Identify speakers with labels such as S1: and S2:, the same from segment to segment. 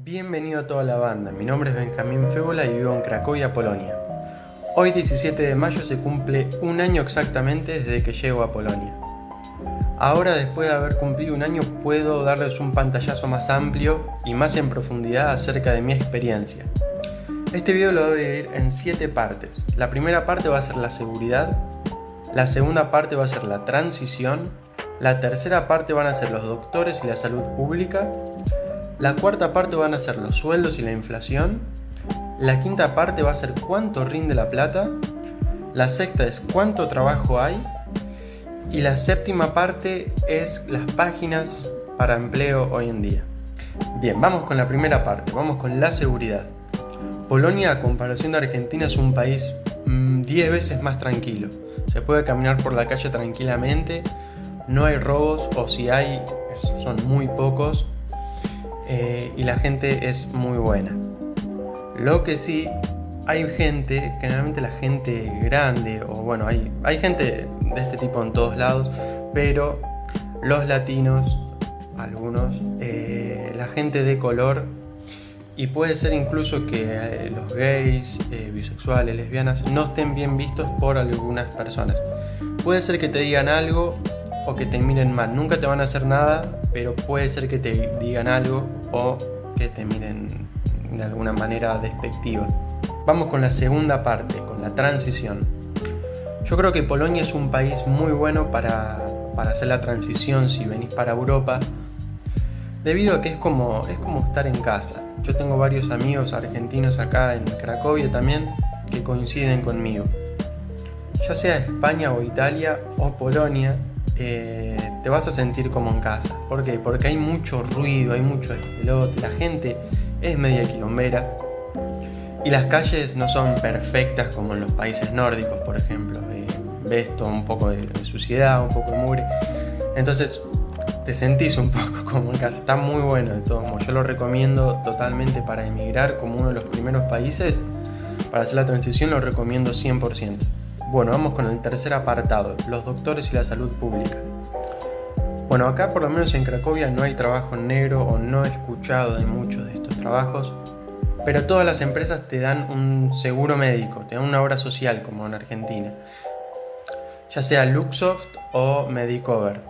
S1: Bienvenido a toda la banda, mi nombre es Benjamín Fébola y vivo en Cracovia, Polonia. Hoy 17 de mayo se cumple un año exactamente desde que llego a Polonia. Ahora, después de haber cumplido un año, puedo darles un pantallazo más amplio y más en profundidad acerca de mi experiencia. Este video lo voy a dividir en 7 partes. La primera parte va a ser la seguridad, la segunda parte va a ser la transición, la tercera parte van a ser los doctores y la salud pública, la cuarta parte van a ser los sueldos y la inflación, la quinta parte va a ser cuánto rinde la plata, la sexta es cuánto trabajo hay y la séptima parte es las páginas para empleo hoy en día. Bien, vamos con la primera parte, vamos con la seguridad. Polonia, a comparación de Argentina, es un país 10 veces más tranquilo. Se puede caminar por la calle tranquilamente, no hay robos o si hay son muy pocos. Y la gente es muy buena. Lo que sí, hay gente, generalmente la gente grande, o bueno, hay gente de este tipo en todos lados, pero los latinos, algunos, la gente de color, y puede ser incluso que los gays, bisexuales, lesbianas, no estén bien vistos por algunas personas. Puede ser que te digan algo o que te miren mal, nunca te van a hacer nada, pero puede ser que te digan algo o que te miren de alguna manera despectiva. Vamos con la segunda parte, con la transición. Yo creo que Polonia es un país muy bueno para hacer la transición si venís para Europa, debido a que es como estar en casa. Yo tengo varios amigos argentinos acá en Cracovia también que coinciden conmigo. Ya sea España o Italia o Polonia, te vas a sentir como en casa. ¿Por qué? Porque hay mucho ruido, hay mucho despelote, la gente es media quilombera y las calles no son perfectas como en los países nórdicos, por ejemplo. Ves todo un poco de suciedad, un poco de mugre, entonces te sentís un poco como en casa. Está muy bueno de todos modos, yo lo recomiendo totalmente para emigrar como uno de los primeros países. Para hacer la transición lo recomiendo 100%. Bueno, vamos con el tercer apartado, los doctores y la salud pública. Bueno, acá por lo menos en Cracovia no hay trabajo en negro o no he escuchado de muchos de estos trabajos, pero todas las empresas te dan un seguro médico, te dan una obra social como en Argentina, ya sea Luxoft o Medicover.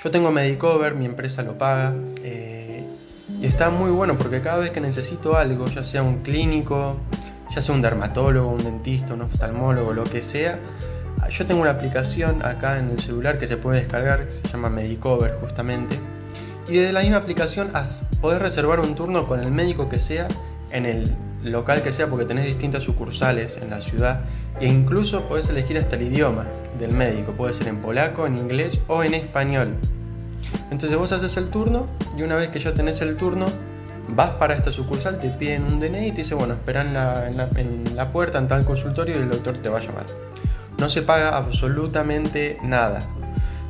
S1: Yo tengo Medicover, mi empresa lo paga y está muy bueno porque cada vez que necesito algo, ya sea un clínico, ya sea un dermatólogo, un dentista, un oftalmólogo, lo que sea, yo tengo una aplicación acá en el celular que se puede descargar, que se llama Medicover justamente, y desde la misma aplicación podés reservar un turno con el médico que sea, en el local que sea, porque tenés distintas sucursales en la ciudad, e incluso podés elegir hasta el idioma del médico, puede ser en polaco, en inglés o en español. Entonces vos haces el turno y una vez que ya tenés el turno, vas para esta sucursal, te piden un DNI y te dice, bueno, espera en la puerta, en tal consultorio, y el doctor te va a llamar. No se paga absolutamente nada.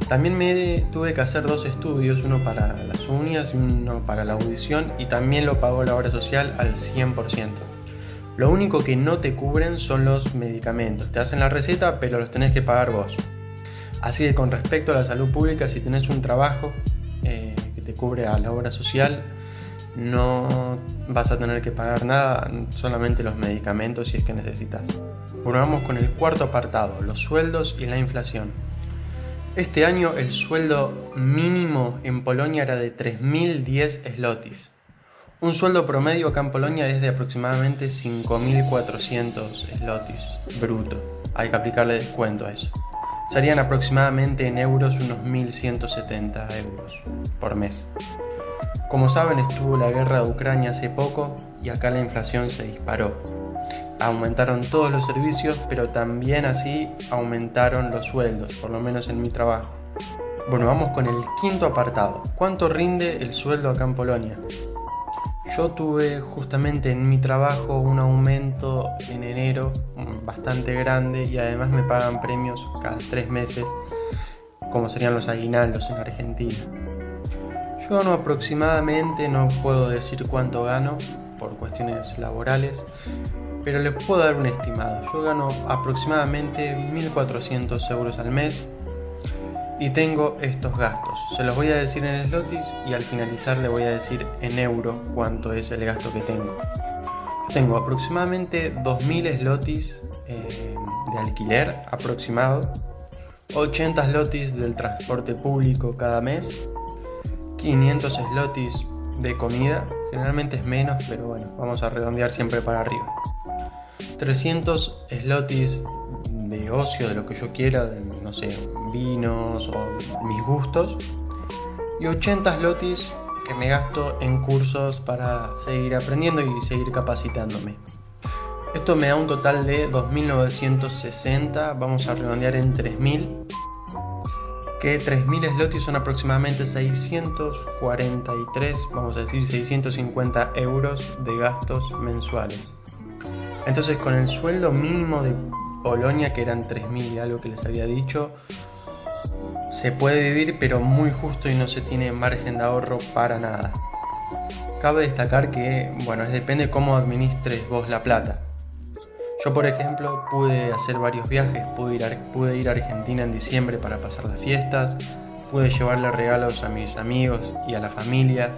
S1: También tuve que hacer 2 estudios, uno para las uñas y uno para la audición, y también lo pagó la obra social al 100%. Lo único que no te cubren son los medicamentos. Te hacen la receta, pero los tenés que pagar vos. Así que con respecto a la salud pública, si tenés un trabajo que te cubre a la obra social, no vas a tener que pagar nada, solamente los medicamentos si es que necesitas. Bueno, vamos con el cuarto apartado, los sueldos y la inflación. Este año el sueldo mínimo en Polonia era de 3.010 zlotys. Un sueldo promedio acá en Polonia es de aproximadamente 5.400 zlotys bruto. Hay que aplicarle descuento a eso. Serían aproximadamente en euros unos 1.170 euros por mes. Como saben, estuvo la guerra de Ucrania hace poco y acá la inflación se disparó. Aumentaron todos los servicios, pero también así aumentaron los sueldos, por lo menos en mi trabajo. Bueno, vamos con el quinto apartado. ¿Cuánto rinde el sueldo acá en Polonia? Yo tuve justamente en mi trabajo un aumento en enero bastante grande y además me pagan premios cada 3 meses, como serían los aguinaldos en Argentina. Yo gano aproximadamente, no puedo decir cuánto gano por cuestiones laborales, pero les puedo dar un estimado. Yo gano aproximadamente 1.400 euros al mes y tengo estos gastos. Se los voy a decir en zlotys y al finalizar le voy a decir en euro cuánto es el gasto que tengo. Tengo aproximadamente 2000 zlotys de alquiler aproximado, 80 zlotys del transporte público cada mes, 500 zlotys de comida, generalmente es menos, pero bueno, vamos a redondear siempre para arriba. 300 zlotys de ocio, de lo que yo quiera, de, no sé, vinos o mis gustos, y 80 zlotys que me gasto en cursos para seguir aprendiendo y seguir capacitándome. Esto me da un total de 2960, vamos a redondear en 3000, que 3000 zlotys son aproximadamente 643, vamos a decir 650 euros de gastos mensuales. Entonces, con el sueldo mínimo de Polonia, que eran 3000 y algo que les había dicho, se puede vivir, pero muy justo, y no se tiene margen de ahorro para nada. Cabe destacar que, bueno, depende cómo administres vos la plata. Yo, por ejemplo, pude hacer varios viajes, pude ir a Argentina en diciembre para pasar las fiestas, pude llevarle regalos a mis amigos y a la familia,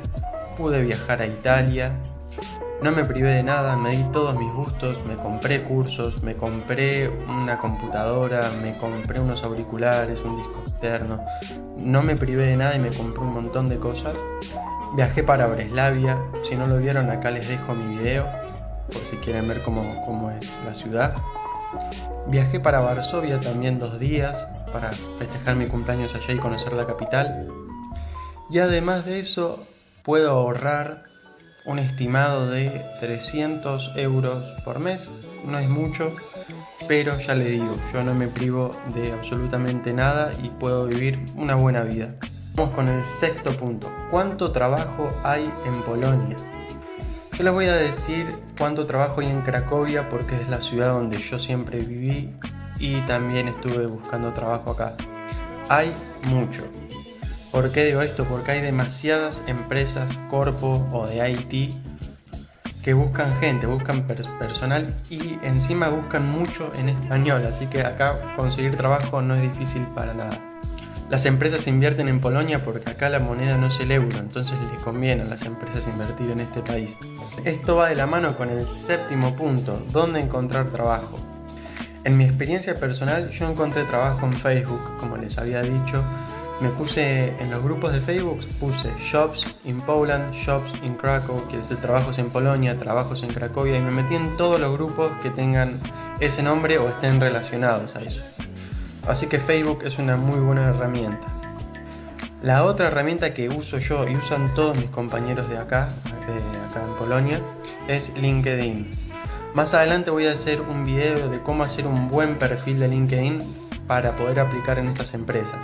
S1: pude viajar a Italia. No me privé de nada, me di todos mis gustos, me compré cursos, me compré una computadora, me compré unos auriculares, un disco externo. No me privé de nada y me compré un montón de cosas. Viajé para Breslavia, si no lo vieron acá les dejo mi video, por si quieren ver cómo es la ciudad. Viajé para Varsovia también 2 días, para festejar mi cumpleaños allá y conocer la capital. Y además de eso, puedo ahorrar un estimado de 300 euros por mes. No es mucho, pero ya les digo, yo no me privo de absolutamente nada y puedo vivir una buena vida. Vamos con el sexto punto. ¿Cuánto trabajo hay en Polonia? Yo les voy a decir cuánto trabajo hay en Cracovia, porque es la ciudad donde yo siempre viví y también estuve buscando trabajo acá. Hay mucho. ¿Por qué digo esto? Porque hay demasiadas empresas, corpo o de IT que buscan gente, buscan personal y encima buscan mucho en español, así que acá conseguir trabajo no es difícil para nada. Las empresas invierten en Polonia porque acá la moneda no es el euro, entonces les conviene a las empresas invertir en este país. Esto va de la mano con el séptimo punto, ¿dónde encontrar trabajo? En mi experiencia personal, yo encontré trabajo en Facebook, como les había dicho. Me puse en los grupos de Facebook, puse Jobs in Poland, Jobs in Krakow, que es de trabajos en Polonia, trabajos en Cracovia, y me metí en todos los grupos que tengan ese nombre o estén relacionados a eso. Así que Facebook es una muy buena herramienta. La otra herramienta que uso yo y usan todos mis compañeros de acá en Polonia, es LinkedIn. Más adelante voy a hacer un video de cómo hacer un buen perfil de LinkedIn para poder aplicar en estas empresas.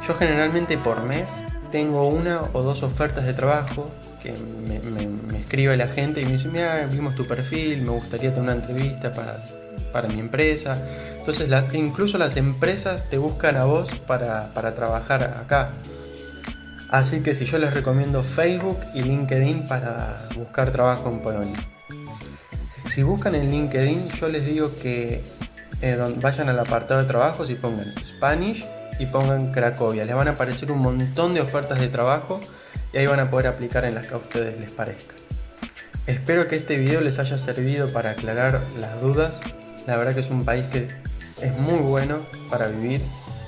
S1: Yo generalmente por mes tengo 1 o 2 ofertas de trabajo que me escribe la gente y me dice: mira, vimos tu perfil, me gustaría tener una entrevista para mi empresa. Entonces incluso las empresas te buscan a vos para trabajar acá. Así que yo les recomiendo Facebook y LinkedIn para buscar trabajo en Polonia. Si buscan en LinkedIn, yo les digo que vayan al apartado de trabajos y pongan Spanish y pongan Cracovia. Les van a aparecer un montón de ofertas de trabajo y ahí van a poder aplicar en las que a ustedes les parezca. Espero que este video les haya servido para aclarar las dudas. La verdad que es un país que es muy bueno para vivir,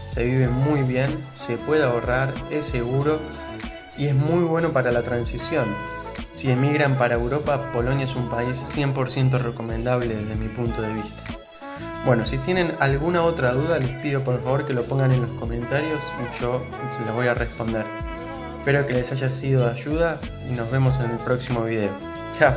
S1: se vive muy bien, se puede ahorrar, es seguro y es muy bueno para la transición. Si emigran para Europa, Polonia es un país 100% recomendable desde mi punto de vista. Bueno, si tienen alguna otra duda, les pido por favor que lo pongan en los comentarios y yo se los voy a responder. Espero que les haya sido de ayuda y nos vemos en el próximo video. Chao.